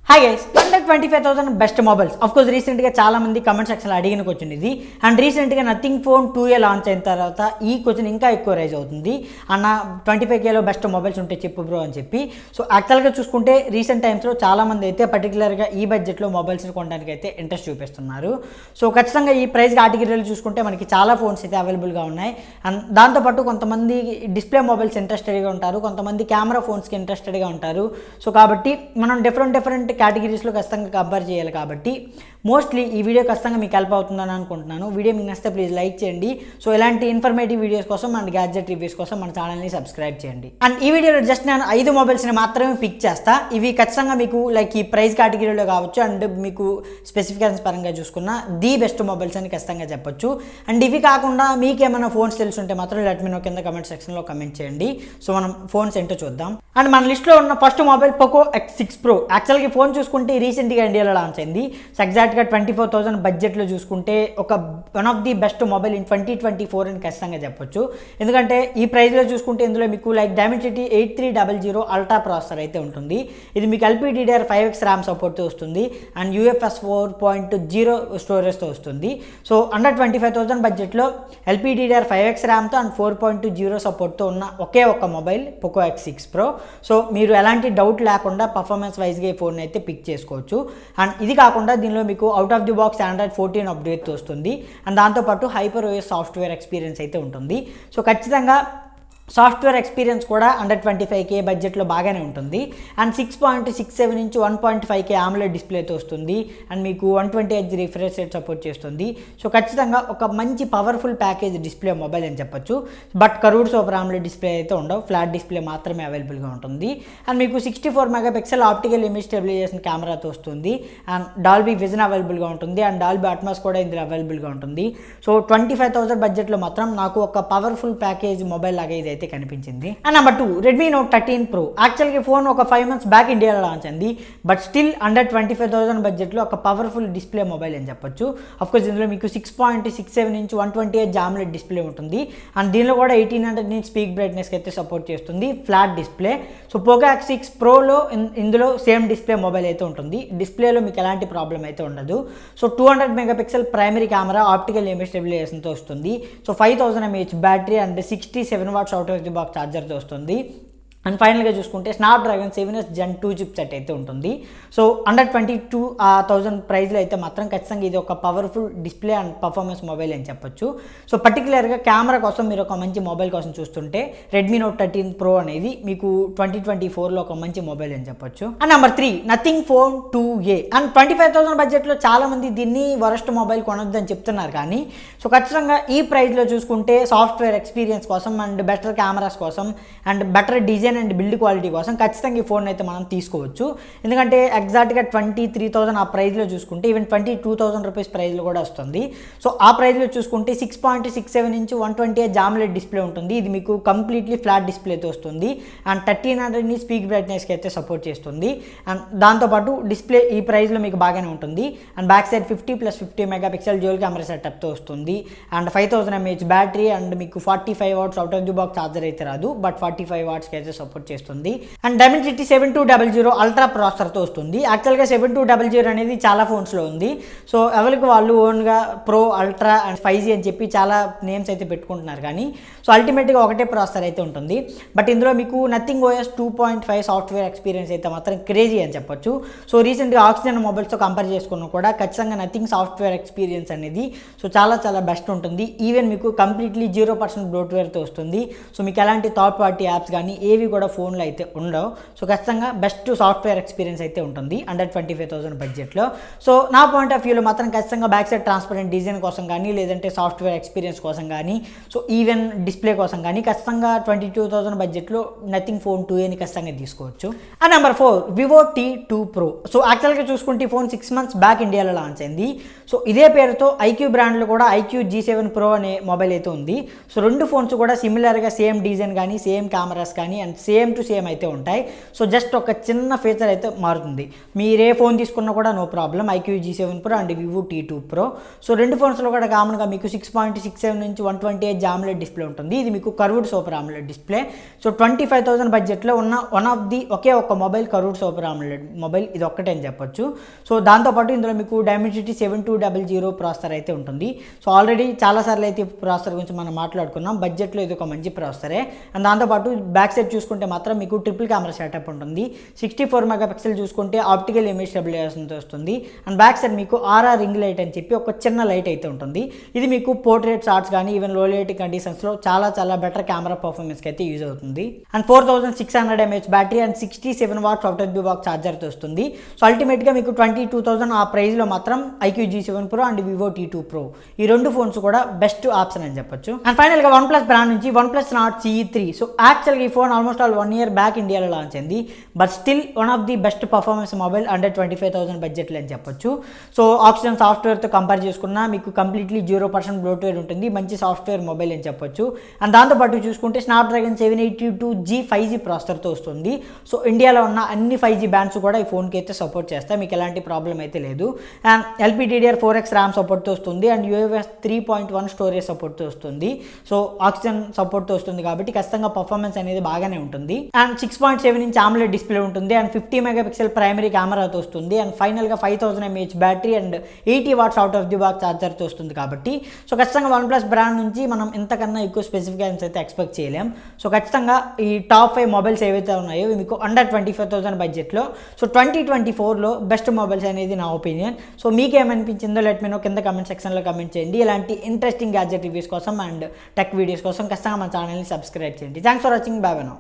Hi guys, under 25,000 best mobiles. Of course రీసెంట్గా చాలా మంది కమెంట్ సెక్షన్లో అడిగిన క్వశ్చన్ ఇది. అండ్ రీసెంట్గా నథింగ్ ఫోన్ 2A లాంచ్ అయిన తర్వాత ఈ క్వశ్చన్ ఇంకా ఎక్కువ రైజ్ అవుతుంది. అన్న 25Kలో బెస్ట్ మొబైల్స్ ఉంటే చెప్పు బ్రో అని చెప్పి. సో యాక్చువల్గా చూసుకుంటే రీసెంట్ టైమ్స్లో చాలామంది అయితే పర్టికులర్గా ఈ బడ్జెట్లో మొబైల్స్ని కొనడానికి అయితే ఇంట్రెస్ట్ చూపిస్తున్నారు. సో ఖచ్చితంగా ఈ ప్రైస్ కేటగిరీలో చూసుకుంటే మనకి చాలా ఫోన్స్ అయితే అవైలబుల్గా ఉన్నాయి. అండ్ దాంతోపాటు కొంతమంది డిస్ప్లే మొబైల్స్ ఇంట్రెస్టెడ్గా ఉంటారు, కొంతమంది కెమెరా ఫోన్స్కి ఇంట్రెస్టెడ్గా ఉంటారు. సో కాబట్టి మనం డిఫరెంట్ కేటగిరీస్లో ఖచ్చితంగా కంపేర్ చేయాలి. కాబట్టి మోస్ట్లీ ఈ వీడియో ఖచ్చితంగా మీకు హెల్ప్ అవుతుందని అనుకుంటున్నాను. వీడియో మీకు నచ్చితే ప్లీజ్ లైక్ చేయండి. సో ఇలాంటి ఇన్ఫర్మేటివ్ వీడియోస్ కోసం అండ్ గ్యాడ్జెట్ రివ్యూస్ కోసం మన ఛానల్ని సబ్స్క్రైబ్ చేయండి. అండ్ ఈ వీడియోలో జస్ట్ నేను 5 మొబైల్స్ని మాత్రమే పిక్ చేస్తా. ఇవి ఖచ్చితంగా మీకు లైక్ ఈ ప్రైస్ కేటగిరీలో కావచ్చు అండ్ మీకు స్పెసిఫికేషన్స్ పరంగా చూసుకున్న ది బెస్ట్ మొబైల్స్ అని ఖచ్చితంగా చెప్పొచ్చు. అండ్ ఇవి కాకుండా మీకు ఏమైనా ఫోన్స్ తెలుసుంటే మాత్రం లెట్ మీ నో కింద కమెంట్ సెక్షన్లో కమెంట్ చేయండి. సో మనం ఫోన్స్ ఏంటో చూద్దాం. అండ్ మన లిస్ట్లో ఉన్న first mobile Poco X6 Pro. యాక్చువల్గా ఫోన్ చూసుకుంటే రీసెంట్గా ఇండియాలో లాంచ్ అయింది. సో ఎగ్జాక్ట్గా 24,000 బడ్జెట్లో చూసుకుంటే ఒక one of the best mobile in 2024 అని ఖచ్చితంగా చెప్పొచ్చు. ఎందుకంటే ఈ ప్రైస్లో చూసుకుంటే ఇందులో మీకు లైక్ డైమెన్సిటీ 8300 అల్ట్రా ప్రాసెసర్ అయితే ఉంటుంది. ఇది మీకు LPDDR5X ర్యామ్ సపోర్ట్తో వస్తుంది అండ్ UFS 4.0 స్టోరేజ్తో వస్తుంది. సో అండర్ 25,000 బడ్జెట్లో LPDDR5X ర్యామ్తో అండ్ 4.0 సపోర్ట్తో ఉన్న ఒకే ఒక్క mobile Poco X6 Pro. So మీరు ఎలాంటి డౌట్ లేకుండా పర్ఫార్మెన్స్ వైజ్గా ఈ ఫోన్ అయితే పిక్ చేసుకోవచ్చు. అండ్ ఇది కాకుండా దీనిలో మీకు out of the box Android 14 అప్డేట్తో వస్తుంది. అండ్ దాంతోపాటు HyperOS సాఫ్ట్వేర్ ఎక్స్పీరియన్స్ అయితే ఉంటుంది. సో ఖచ్చితంగా సాఫ్ట్వేర్ ఎక్స్పీరియన్స్ కూడా అండర్ 25K బడ్జెట్లో బాగానే ఉంటుంది. అండ్ 6.67 ఇంచ్ 1.5K AMOLED డిస్ప్లేతో వస్తుంది. అండ్ మీకు 120Hz రిఫ్రెష్ రేట్ సపోర్ట్ చేస్తుంది. సో ఖచ్చితంగా ఒక మంచి పవర్ఫుల్ ప్యాకేజ్ డిస్ప్లే మొబైల్ అని చెప్పొచ్చు. But curved super AMOLED display అయితే ఉండవు, ఫ్లాట్ డిస్ప్లే మాత్రమే అవైలబుల్గా ఉంటుంది. అండ్ మీకు 64 మెగాపిక్సెల్ ఆప్టికల్ ఇమేజ్ స్టెబిలైజేషన్ కెమెరాతో వస్తుంది. అండ్ డాల్బీ విజన్ అవైలబుల్గా ఉంటుంది అండ్ డాల్బీ అట్మాస్ కూడా ఇందులో అవైలబుల్గా ఉంటుంది. సో 25,000 బడ్జెట్లో మాత్రం నాకు ఒక పవర్ఫుల్ ప్యాకేజ్ మొబైల్ లాగా ఇది అయితే కనిపించింది. And number 2 Redmi Note 13 Pro. యాక్చువల్గా ఫోన్ ఒక 5 months బ్యాక్ ఇండియాలో లాంచ్ అయింది. బట్ స్టిల్ అండర్ 25,000 బడ్జెట్లో ఒక పవర్ఫుల్ డిస్ప్లే మొబైల్ అని చెప్పొచ్చు. అఫ్కోర్స్ ఇందులో మీకు 6.67 ఇంచ్ 120Hz AMOLED డిస్ప్లే ఉంటుంది. అండ్ దీనిలో కూడా 1800 nits పీక్ బ్రైట్నెస్కి అయితే సపోర్ట్ చేస్తుంది, flat display. So Poco X6 Proలో ఇందులో సేమ్ డిస్ప్లే మొబైల్ అయితే ఉంటుంది. డిస్ప్లేలో మీకు ఎలాంటి ప్రాబ్లం అయితే ఉండదు. So 200 megapixel primary camera optical image స్టెబిలైజేషన్తో వస్తుంది. So 5000 mAh battery and 67 watts out of the box ఛార్జర్తో వస్తుంది. అండ్ ఫైనల్గా చూసుకుంటే Snapdragon 7S Gen 2 chip set అయితే ఉంటుంది. సో అండర్ 22,000 ప్రైస్లో అయితే మాత్రం ఖచ్చితంగా ఇది ఒక powerful display and performance mobile అని చెప్పొచ్చు. సో పర్టికులర్గా కెమెరా కోసం మీరు ఒక మంచి మొబైల్ కోసం చూస్తుంటే Redmi Note 13 Pro అనేది మీకు 2024లో ఒక మంచి మొబైల్ అని చెప్పొచ్చు. And number 3 nothing phone 2A. And 25,000 బడ్జెట్లో చాలామంది దీన్ని వరస్ట్ మొబైల్ కొనొద్దని చెప్తున్నారు. కానీ సో ఖచ్చితంగా ఈ ప్రైస్లో చూసుకుంటే సాఫ్ట్వేర్ ఎక్స్పీరియన్స్ కోసం అండ్ బెటర్ కెమెరాస్ కోసం and better design and build quality కోసం ఖచ్చితంగా ఈ ఫోన్ అయితే మనం తీసుకోవచ్చు. ఎందుకంటే ఎగ్జాక్ట్గా 23,000 ఆ ప్రైస్లో చూసుకుంటే ఈవెన్ 22,000 రూపీస్ ప్రైస్లో కూడా వస్తుంది. సో ఆ ప్రైస్లో చూసుకుంటే 6.67 ఇంచ్ 120Hz AMOLED డిస్ప్లే ఉంటుంది. ఇది మీకు కంప్లీట్లీ ఫ్లాట్ డిస్ప్లేతో వస్తుంది. అండ్ 1300 nits పీక్ బ్రైట్నెస్కి అయితే సపోర్ట్ చేస్తుంది. అండ్ దాంతోపాటు డిస్ప్లే ఈ ప్రైస్లో మీకు బాగానే ఉంటుంది. And back side 50+50 megapixel dual camera సెటప్తో వస్తుంది. అండ్ 5000 mAh బ్యాటరీ అండ్ మీకు 45 watts out of the box charger అయితే రాదు, బట్ 45 wattsకి అయితే సపోర్ట్ చేస్తుంది. అండ్ డైమెన్సిటీ 7200 అల్ట్రా ప్రాసెసర్తో వస్తుంది. యాక్చువల్గా 7200 అనేది చాలా ఫోన్స్లో ఉంది. సో ఎవరికి వాళ్ళు ఓన్గా ప్రో, అల్ట్రా అండ్ 5G అని చెప్పి చాలా నేమ్స్ అయితే పెట్టుకుంటున్నారు. కానీ సో అల్టిమేట్గా ఒకటే ప్రాసెసర్ అయితే ఉంటుంది. బట్ ఇందులో మీకు నథింగ్ OS 2.5 సాఫ్ట్వేర్ ఎక్స్పీరియన్స్ అయితే మాత్రం క్రేజీ అని చెప్పొచ్చు. సో రీసెంట్గా ఆక్సిజన్ మొబైల్స్తో కంపేర్ చేసుకున్నా కూడా ఖచ్చితంగా నథింగ్ సాఫ్ట్వేర్ ఎక్స్పీరియన్స్ అనేది సో చాలా బెస్ట్ ఉంటుంది. ఈవెన్ మీకు కంప్లీట్లీ 0% బ్లోట్వేర్తో వస్తుంది. సో మీకు ఎలాంటి థర్డ్ పార్టీ యాప్స్ కానీ ఏవి కూడా ఫోన్లో అయితే ఉండవు. సో ఖచ్చితంగా బెస్ట్ సాఫ్ట్వేర్ ఎక్స్పీరియన్స్ అయితే ఉంటుంది అండర్ 25,000 బడ్జెట్లో. సో నా పాయింట్ ఆఫ్ వ్యూలో మాత్రం ఖచ్చితంగా బ్యాక్ సైడ్ ట్రాన్స్పరెంట్ డిజైన్ కోసం కానీ లేదంటే సాఫ్ట్వేర్ ఎక్స్పీరియన్స్ కోసం కానీ సో ఈవెన్ డిస్ప్లే కోసం కానీ ఖచ్చితంగా 22,000 బడ్జెట్లో నథింగ్ ఫోన్ 2Aని ఖచ్చితంగా తీసుకోవచ్చు. And number 4 Vivo T2 Pro. So యాక్చువల్గా చూసుకుంటే ఈ ఫోన్ 6 months బ్యాక్ ఇండియాలో లాంచ్ అయింది. సో ఇదే పేరుతో IQ బ్రాండ్లో కూడా IQ G7 Pro అనే మొబైల్ అయితే ఉంది. సో రెండు ఫోన్స్ కూడా సిమిలర్గా సేమ్ డిజైన్ కానీ సేమ్ కెమెరాస్ కానీ అండ్ సేమ్ టు సేమ్ అయితే ఉంటాయి. సో జస్ట్ ఒక చిన్న ఫీచర్ అయితే మారుతుంది. మీరే ఫోన్ తీసుకున్నా కూడా no problem. IQ G7 Pro and Vivo T2 Pro. So రెండు ఫోన్స్లో కూడా కామన్గా మీకు 6.67 ఇంచ్ 120Hz AMOLED డిస్ప్లే ఉంటుంది. ఇది మీకు curved super AMOLED display. So 25,000 బడ్జెట్లో ఉన్న వన్ ఆఫ్ ది ఒకే ఒక్క mobile curved super AMOLED mobile ఇది ఒక్కటే ఒక్కటే అని చెప్పొచ్చు. సో దాంతోపాటు ఇందులో మీకు డైమెన్సిటీ 7200 ప్రాసెసర్ అయితే ఉంటుంది. సో ఆల్రెడీ చాలాసార్లు అయితే ప్రాసెసర్ గురించి మనం మాట్లాడుకున్నాం. బడ్జెట్లో ఇది ఒక మంచి ప్రాసెసరే. అండ్ దాంతోపాటు బ్యాక్ సైడ్ చూసుకుంటే మాత్రం మీకు ట్రిపుల్ కెమెరా సెటప్ ఉంటుంది. 64 మెగాపిక్సెల్ చూసుకుంటే ఆప్టికల్ ఇమేజ్ స్టెబిలైజేషన్తో వస్తుంది. అండ్ బ్యాక్ సైడ్ మీకు ఆర్ఆర్ రింగ్ లైట్ అని చెప్పి ఒక చిన్న లైట్ అయితే ఉంటుంది. ఇది మీకు పోర్ట్రేట్ షాట్స్ కానీ ఈవెన్ లో లైట్ కండిషన్స్లో చాలా బెటర్ కెమెరా పర్ఫార్మెన్స్కి అయితే యూజ్ అవుతుంది. And 4600 mAh battery and 67 watts out of the box ఛార్జర్తో వస్తుంది. సో అల్టిమేట్గా మీకు 22,000 ఆ ప్రైస్లో మాత్రం IQ G7 Pro and Vivo T2 Pro ఈ రెండు ఫోన్స్ కూడా బెస్ట్ ఆప్షన్ అని చెప్పొచ్చు. అండ్ ఫైనల్గా OnePlus బ్రాండ్ నుంచి OnePlus Nord CE3. సో యాక్చువల్గా ఈ phone almost all 1 year back ఇండియాలో లాంచ్ అయింది. But still one of the best performance mobile under 25,000 బడ్జెట్లో అని చెప్పొచ్చు. సో ఆక్సిజన్ సాఫ్ట్వేర్తో కంపేర్ చేసుకున్నా మీకు కంప్లీట్లీ 0% బ్లోట్వేర్ ఉంటుంది. మంచి సాఫ్ట్వేర్ మొబైల్ అని చెప్పొచ్చు. అండ్ దాంతోపాటు చూసుకుంటే స్నాప్డ్రాగన్ 782G 5G ప్రాసెసర్తో వస్తుంది. సో ఇండియాలో ఉన్న అన్ని 5G బ్యాండ్స్ కూడా ఈ ఫోన్కి అయితే సపోర్ట్ చేస్తాయి. మీకు ఎలాంటి ప్రాబ్లం అయితే లేదు. అండ్ LPDDR4X ర్యామ్ సపోర్ట్తో వస్తుంది. అండ్ UFS 3.1 స్టోరేజ్ సపోర్ట్తో వస్తుంది. సో ఆక్సిజన్ సపోర్ట్తో వస్తుంది కాబట్టి ఖచ్చితంగా పర్ఫార్మెన్స్ అనేది బాగానే ఉంటుంది. అండ్ 6.7 ఇంచ్ AMOLED డిస్ప్లే ఉంటుంది. అండ్ 50 మెగాపిక్సెల్ ప్రైమరీ కెమెరాతో వస్తుంది. అండ్ ఫైనల్గా 5000 mAh battery and 80 watts out of the box ఛార్జర్తో వస్తుంది కాబట్టి సో ఖచ్చితంగా OnePlus బ్రాండ్ నుంచి మనం ఇంతకన్నా ఎక్కువ స్పెసిఫికేషన్స్ అయితే ఎక్స్పెక్ట్ చేయలేం. సో ఖచ్చితంగా ఈ టాప్ 5 మొబైల్స్ ఏవైతే ఉన్నాయో మీకు అండర్ 25,000 బడ్జెట్లో సో 2024లో బెస్ట్ మొబైల్స్ అనేది నా ఒపీనియన్. సో మీకేమనిపించిందో లెట్ మీ నో కింద కమెంట్ సెక్షన్లో కమెంట్ చేయండి. ఇలాంటి ఇంట్రెస్టింగ్ గ్యాడ్జెట్ రివ్యూస్ కోసం అండ్ టెక్ వీడియోస్ కోసం ఖచ్చితంగా మన ఛానల్ని సబ్స్క్రైబ్ చేయండి. Thanks for watching. Bye bye now.